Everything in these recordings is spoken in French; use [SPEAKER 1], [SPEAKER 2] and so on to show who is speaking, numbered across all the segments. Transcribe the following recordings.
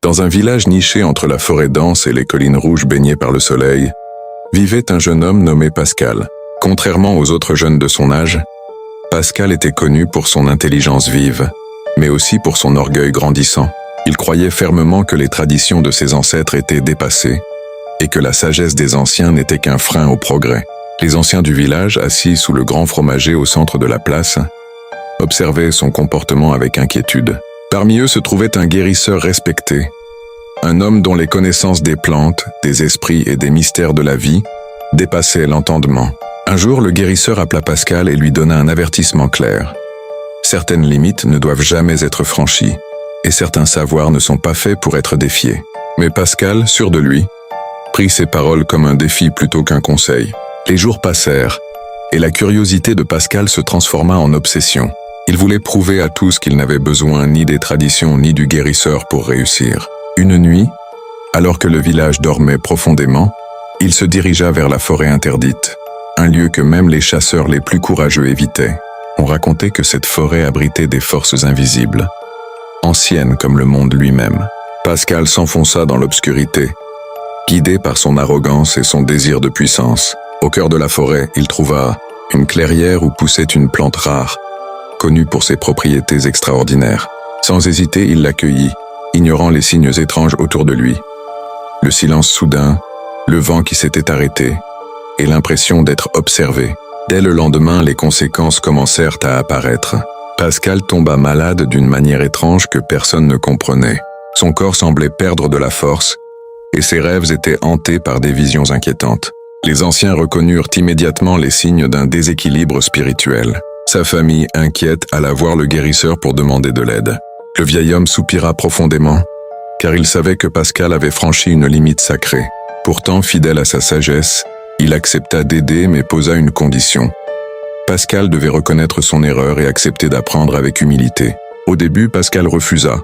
[SPEAKER 1] Dans un village niché entre la forêt dense et les collines rouges baignées par le soleil, vivait un jeune homme nommé Pascal. Contrairement aux autres jeunes de son âge, Pascal était connu pour son intelligence vive, mais aussi pour son orgueil grandissant. Il croyait fermement que les traditions de ses ancêtres étaient dépassées et que la sagesse des anciens n'était qu'un frein au progrès. Les anciens du village, assis sous le grand fromager au centre de la place, observaient son comportement avec inquiétude. Parmi eux se trouvait un guérisseur respecté, un homme dont les connaissances des plantes, des esprits et des mystères de la vie dépassaient l'entendement. Un jour, le guérisseur appela Pascal et lui donna un avertissement clair. Certaines limites ne doivent jamais être franchies, et certains savoirs ne sont pas faits pour être défiés. Mais Pascal, sûr de lui, prit ses paroles comme un défi plutôt qu'un conseil. Les jours passèrent, et la curiosité de Pascal se transforma en obsession. Il voulait prouver à tous qu'il n'avait besoin ni des traditions ni du guérisseur pour réussir. Une nuit, alors que le village dormait profondément, il se dirigea vers la forêt interdite, un lieu que même les chasseurs les plus courageux évitaient. On racontait que cette forêt abritait des forces invisibles, anciennes comme le monde lui-même. Pascal s'enfonça dans l'obscurité, guidé par son arrogance et son désir de puissance. Au cœur de la forêt, il trouva une clairière où poussait une plante rare, connue pour ses propriétés extraordinaires. Sans hésiter, il l'accueillit, ignorant les signes étranges autour de lui. Le silence soudain, le vent qui s'était arrêté, et l'impression d'être observé. Dès le lendemain, les conséquences commencèrent à apparaître. Pascal tomba malade d'une manière étrange que personne ne comprenait. Son corps semblait perdre de la force, et ses rêves étaient hantés par des visions inquiétantes. Les anciens reconnurent immédiatement les signes d'un déséquilibre spirituel. Sa famille, inquiète, alla voir le guérisseur pour demander de l'aide. Le vieil homme soupira profondément, car il savait que Pascal avait franchi une limite sacrée. Pourtant, fidèle à sa sagesse, il accepta d'aider mais posa une condition. Pascal devait reconnaître son erreur et accepter d'apprendre avec humilité. Au début, Pascal refusa,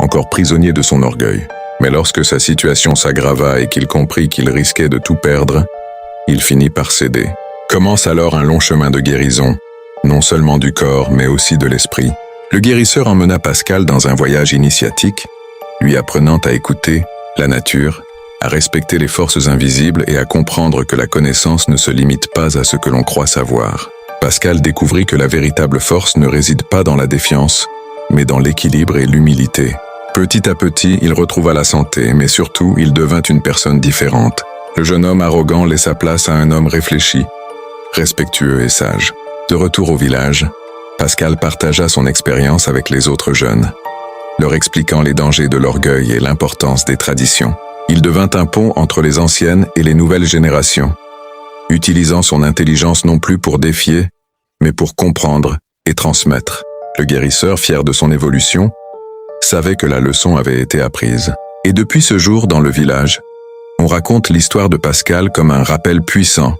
[SPEAKER 1] encore prisonnier de son orgueil. Mais lorsque sa situation s'aggrava et qu'il comprit qu'il risquait de tout perdre, il finit par céder. Commence alors un long chemin de guérison, non seulement du corps, mais aussi de l'esprit. Le guérisseur emmena Pascal dans un voyage initiatique, lui apprenant à écouter la nature, à respecter les forces invisibles et à comprendre que la connaissance ne se limite pas à ce que l'on croit savoir. Pascal découvrit que la véritable force ne réside pas dans la défiance, mais dans l'équilibre et l'humilité. Petit à petit, il retrouva la santé, mais surtout, il devint une personne différente. Le jeune homme arrogant laissa place à un homme réfléchi, respectueux et sage. De retour au village, Pascal partagea son expérience avec les autres jeunes, leur expliquant les dangers de l'orgueil et l'importance des traditions. Il devint un pont entre les anciennes et les nouvelles générations, utilisant son intelligence non plus pour défier, mais pour comprendre et transmettre. Le guérisseur, fier de son évolution, savait que la leçon avait été apprise. Et depuis ce jour, dans le village, on raconte l'histoire de Pascal comme un rappel puissant.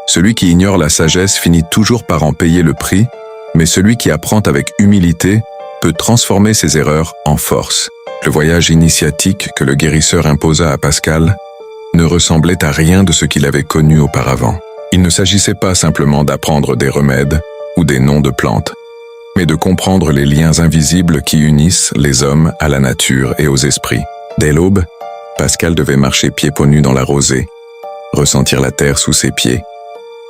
[SPEAKER 1] Celui qui ignore la sagesse finit toujours par en payer le prix, mais celui qui apprend avec humilité peut transformer ses erreurs en force. Le voyage initiatique que le guérisseur imposa à Pascal ne ressemblait à rien de ce qu'il avait connu auparavant. Il ne s'agissait pas simplement d'apprendre des remèdes ou des noms de plantes, mais de comprendre les liens invisibles qui unissent les hommes à la nature et aux esprits. Dès l'aube, Pascal devait marcher pieds nus dans la rosée, ressentir la terre sous ses pieds,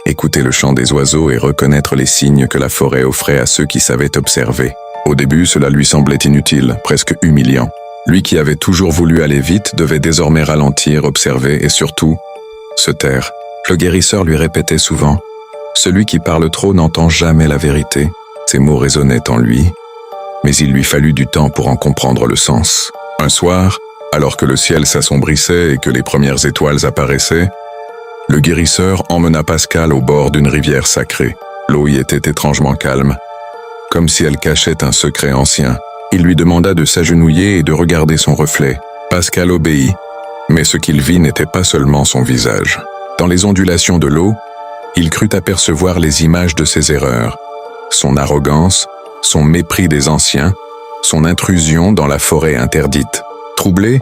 [SPEAKER 1] écouter le chant des oiseaux et reconnaître les signes que la forêt offrait à ceux qui savaient observer. Au début, cela lui semblait inutile, presque humiliant. Lui qui avait toujours voulu aller vite devait désormais ralentir, observer et surtout se taire. Le guérisseur lui répétait souvent « Celui qui parle trop n'entend jamais la vérité ». Ces mots résonnaient en lui, mais il lui fallut du temps pour en comprendre le sens. Un soir, alors que le ciel s'assombrissait et que les premières étoiles apparaissaient, le guérisseur emmena Pascal au bord d'une rivière sacrée. L'eau y était étrangement calme, comme si elle cachait un secret ancien. Il lui demanda de s'agenouiller et de regarder son reflet. Pascal obéit, mais ce qu'il vit n'était pas seulement son visage. Dans les ondulations de l'eau, il crut apercevoir les images de ses erreurs, son arrogance, son mépris des anciens, son intrusion dans la forêt interdite. Troublé,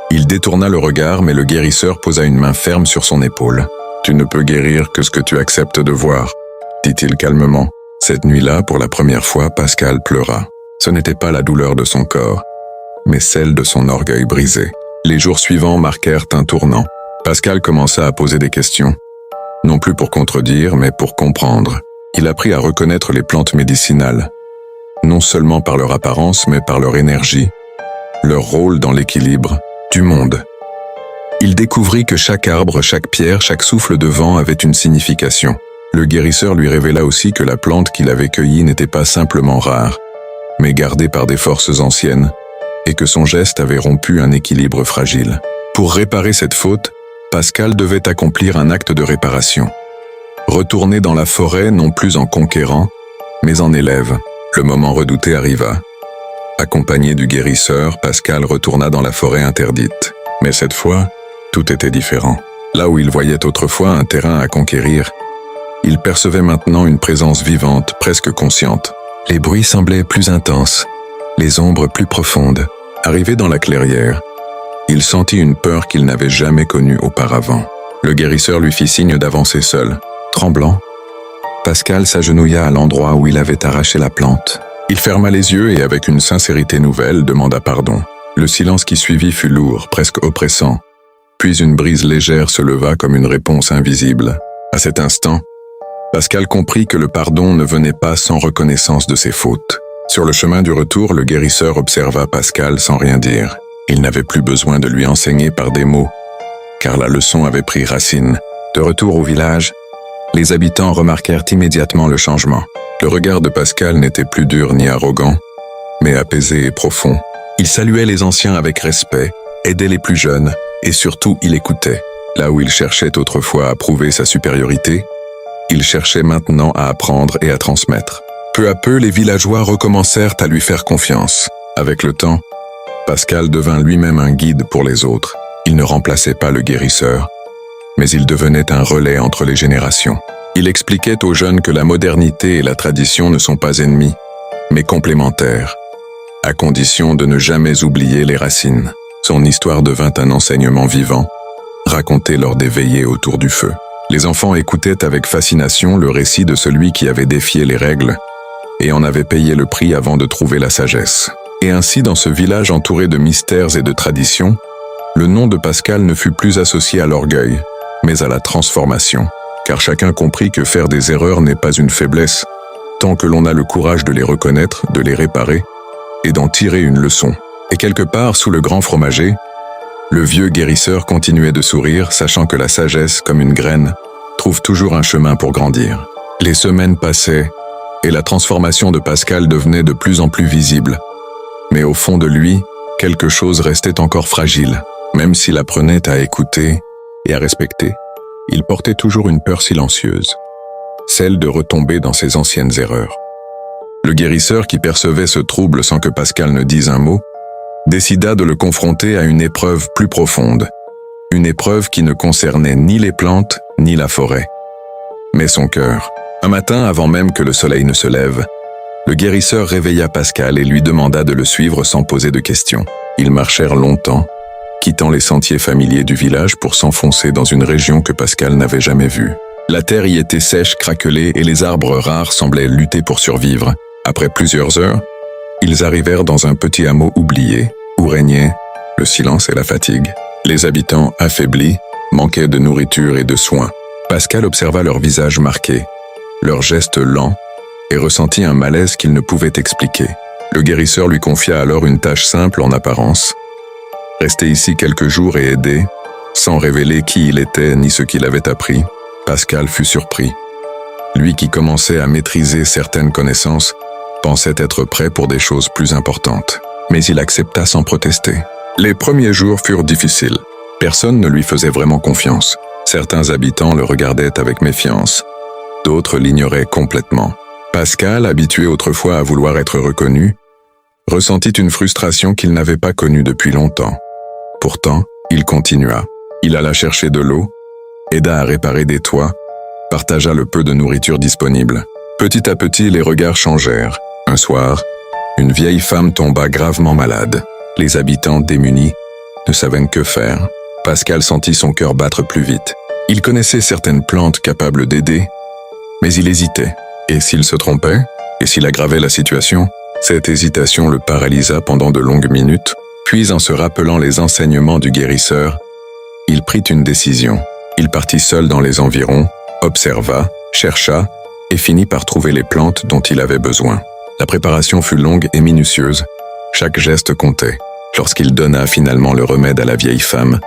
[SPEAKER 1] il détourna le regard, mais le guérisseur posa une main ferme sur son épaule. « Tu ne peux guérir que ce que tu acceptes de voir », dit-il calmement. Cette nuit-là, pour la première fois, Pascal pleura. Ce n'était pas la douleur de son corps, mais celle de son orgueil brisé. Les jours suivants marquèrent un tournant. Pascal commença à poser des questions, non plus pour contredire, mais pour comprendre. Il apprit à reconnaître les plantes médicinales, non seulement par leur apparence, mais par leur énergie, leur rôle dans l'équilibre du monde. Il découvrit que chaque arbre, chaque pierre, chaque souffle de vent avait une signification. Le guérisseur lui révéla aussi que la plante qu'il avait cueillie n'était pas simplement rare, mais gardée par des forces anciennes, et que son geste avait rompu un équilibre fragile. Pour réparer cette faute, Pascal devait accomplir un acte de réparation. Retourner dans la forêt non plus en conquérant, mais en élève. Le moment redouté arriva. Accompagné du guérisseur, Pascal retourna dans la forêt interdite. Mais cette fois, tout était différent. Là où il voyait autrefois un terrain à conquérir, il percevait maintenant une présence vivante, presque consciente. Les bruits semblaient plus intenses, les ombres plus profondes. Arrivé dans la clairière, il sentit une peur qu'il n'avait jamais connue auparavant. Le guérisseur lui fit signe d'avancer seul. Tremblant, Pascal s'agenouilla à l'endroit où il avait arraché la plante. Il ferma les yeux et avec une sincérité nouvelle demanda pardon. Le silence qui suivit fut lourd, presque oppressant. Puis une brise légère se leva comme une réponse invisible. À cet instant, Pascal comprit que le pardon ne venait pas sans reconnaissance de ses fautes. Sur le chemin du retour, le guérisseur observa Pascal sans rien dire. Il n'avait plus besoin de lui enseigner par des mots, car la leçon avait pris racine. De retour au village, les habitants remarquèrent immédiatement le changement. Le regard de Pascal n'était plus dur ni arrogant, mais apaisé et profond. Il saluait les anciens avec respect, aidait les plus jeunes, et surtout il écoutait. Là où il cherchait autrefois à prouver sa supériorité, il cherchait maintenant à apprendre et à transmettre. Peu à peu, les villageois recommencèrent à lui faire confiance. Avec le temps, Pascal devint lui-même un guide pour les autres. Il ne remplaçait pas le guérisseur, mais il devenait un relais entre les générations. Il expliquait aux jeunes que la modernité et la tradition ne sont pas ennemies, mais complémentaires, à condition de ne jamais oublier les racines. Son histoire devint un enseignement vivant, raconté lors des veillées autour du feu. Les enfants écoutaient avec fascination le récit de celui qui avait défié les règles et en avait payé le prix avant de trouver la sagesse. Et ainsi, dans ce village entouré de mystères et de traditions, le nom de Pascal ne fut plus associé à l'orgueil, mais à la transformation. Car chacun comprit que faire des erreurs n'est pas une faiblesse, tant que l'on a le courage de les reconnaître, de les réparer et d'en tirer une leçon. Et quelque part, sous le grand fromager, le vieux guérisseur continuait de sourire, sachant que la sagesse, comme une graine, trouve toujours un chemin pour grandir. Les semaines passaient, et la transformation de Pascal devenait de plus en plus visible. Mais au fond de lui, quelque chose restait encore fragile. Même s'il apprenait à écouter et à respecter, il portait toujours une peur silencieuse, celle de retomber dans ses anciennes erreurs. Le guérisseur, qui percevait ce trouble sans que Pascal ne dise un mot, décida de le confronter à une épreuve plus profonde, une épreuve qui ne concernait ni les plantes ni la forêt, mais son cœur. Un matin, avant même que le soleil ne se lève, le guérisseur réveilla Pascal et lui demanda de le suivre sans poser de questions. Ils marchèrent longtemps, quittant les sentiers familiers du village pour s'enfoncer dans une région que Pascal n'avait jamais vue. La terre y était sèche, craquelée, et les arbres rares semblaient lutter pour survivre. Après plusieurs heures, ils arrivèrent dans un petit hameau oublié, où régnaient le silence et la fatigue. Les habitants, affaiblis, manquaient de nourriture et de soins. Pascal observa leurs visages marqués, leurs gestes lents, et ressentit un malaise qu'il ne pouvait expliquer. Le guérisseur lui confia alors une tâche simple en apparence: rester ici quelques jours et aider, sans révéler qui il était ni ce qu'il avait appris. Pascal fut surpris. Lui qui commençait à maîtriser certaines connaissances, pensait être prêt pour des choses plus importantes. Mais il accepta sans protester. Les premiers jours furent difficiles. Personne ne lui faisait vraiment confiance. Certains habitants le regardaient avec méfiance. D'autres l'ignoraient complètement. Pascal, habitué autrefois à vouloir être reconnu, ressentit une frustration qu'il n'avait pas connue depuis longtemps. Pourtant, il continua. Il alla chercher de l'eau, aida à réparer des toits, partagea le peu de nourriture disponible. Petit à petit, les regards changèrent. Un soir, une vieille femme tomba gravement malade. Les habitants, démunis, ne savaient que faire. Pascal sentit son cœur battre plus vite. Il connaissait certaines plantes capables d'aider, mais il hésitait. Et s'il se trompait? Et s'il aggravait la situation? Cette hésitation le paralysa pendant de longues minutes. Puis, en se rappelant les enseignements du guérisseur, il prit une décision. Il partit seul dans les environs, observa, chercha et finit par trouver les plantes dont il avait besoin. La préparation fut longue et minutieuse. Chaque geste comptait. Lorsqu'il donna finalement le remède à la vieille femme,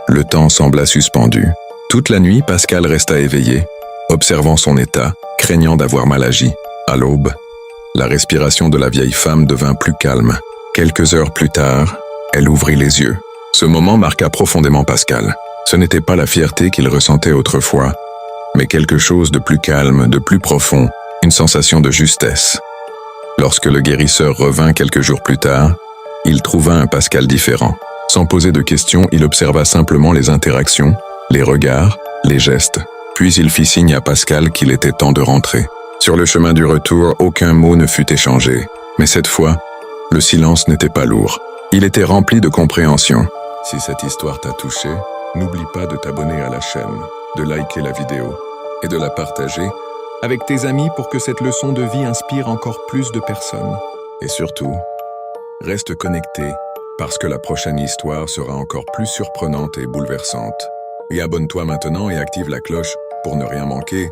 [SPEAKER 1] le temps sembla suspendu. Toute la nuit, Pascal resta éveillé, observant son état, craignant d'avoir mal agi. À l'aube, la respiration de la vieille femme devint plus calme. Quelques heures plus tard, elle ouvrit les yeux. Ce moment marqua profondément Pascal. Ce n'était pas la fierté qu'il ressentait autrefois, mais quelque chose de plus calme, de plus profond, une sensation de justesse. Lorsque le guérisseur revint quelques jours plus tard, il trouva un Pascal différent. Sans poser de questions, il observa simplement les interactions, les regards, les gestes. Puis il fit signe à Pascal qu'il était temps de rentrer. Sur le chemin du retour, aucun mot ne fut échangé. Mais cette fois, le silence n'était pas lourd. Il était rempli de compréhension. Si cette histoire t'a touché, n'oublie pas de t'abonner à la chaîne, de liker la vidéo et de la partager avec tes amis pour que cette leçon de vie inspire encore plus de personnes. Et surtout, reste connecté parce que la prochaine histoire sera encore plus surprenante et bouleversante. Et abonne-toi maintenant et active la cloche pour ne rien manquer.